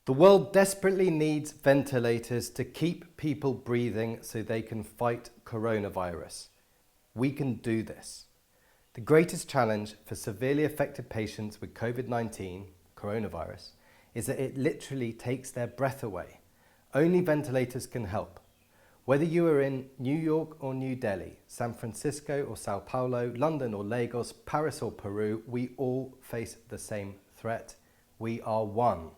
The world desperately needs ventilators to keep people breathing so they can fight coronavirus. We can do this. The greatest challenge for severely affected patients with COVID-19, coronavirus, is that it literally takes their breath away. Only ventilators can help. Whether you are in New York or New Delhi, San Francisco or Sao Paulo, London or Lagos, Paris or Peru, we all face the same threat. We are one.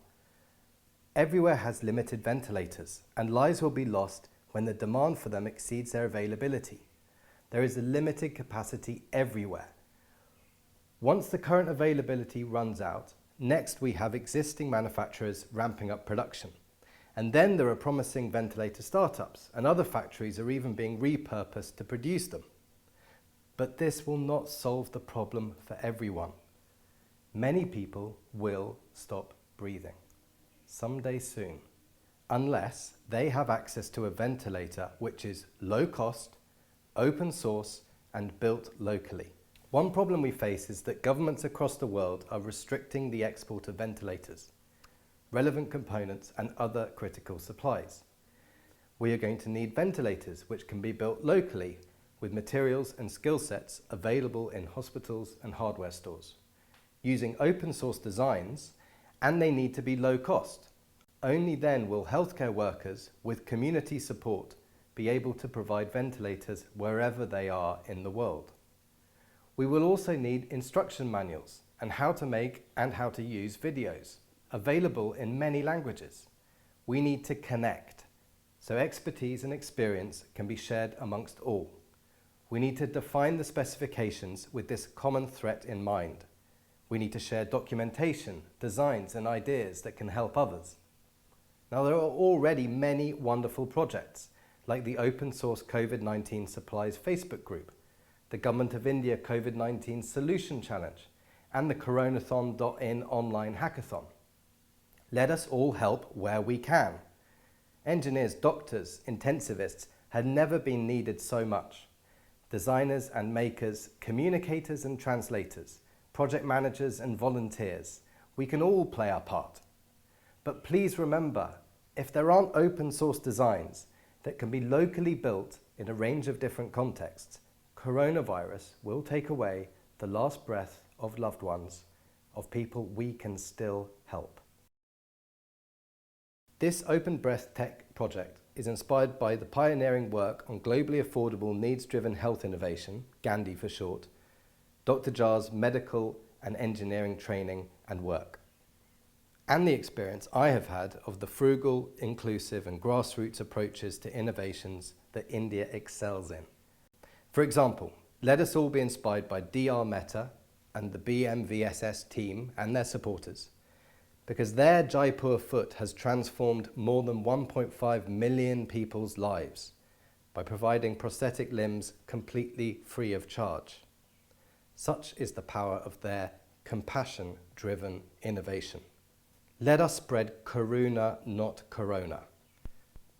Everywhere has limited ventilators, and lives will be lost when the demand for them exceeds their availability. There is a limited capacity everywhere. Once the current availability runs out, next we have existing manufacturers ramping up production. And then there are promising ventilator startups, and other factories are even being repurposed to produce them. But this will not solve the problem for everyone. Many people will stop breathing someday soon, unless they have access to a ventilator which is low cost, open source, and built locally. One problem we face is that governments across the world are restricting the export of ventilators, relevant components, and other critical supplies. We are going to need ventilators which can be built locally with materials and skill sets available in hospitals and hardware stores, using open source designs, and they need to be low cost. Only then will healthcare workers with community support be able to provide ventilators wherever they are in the world. We will also need instruction manuals and how to make and how to use videos, available in many languages. We need to connect, so expertise and experience can be shared amongst all. We need to define the specifications with this common threat in mind. We need to share documentation, designs, and ideas that can help others. Now, there are already many wonderful projects, like the open source COVID-19 supplies Facebook group, the Government of India COVID-19 Solution Challenge, and the Coronathon.in online hackathon. Let us all help where we can. Engineers, doctors, intensivists had never been needed so much. Designers and makers, communicators and translators, project managers and volunteers, we can all play our part. But please remember, if there aren't open source designs that can be locally built in a range of different contexts, coronavirus will take away the last breath of loved ones, of people we can still help. This Open Breath Tech project is inspired by the pioneering work on globally affordable needs-driven health innovation, Gandhi for short, Dr. Jha's medical and engineering training and work, and the experience I have had of the frugal, inclusive and grassroots approaches to innovations that India excels in. For example, let us all be inspired by DR Mehta and the BMVSS team and their supporters, because their Jaipur foot has transformed more than 1.5 million people's lives by providing prosthetic limbs completely free of charge. Such is the power of their compassion-driven innovation. Let us spread Karuna, not Corona.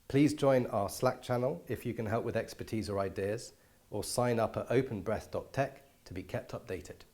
Please join our Slack channel if you can help with expertise or ideas, or sign up at openbreath.tech to be kept updated.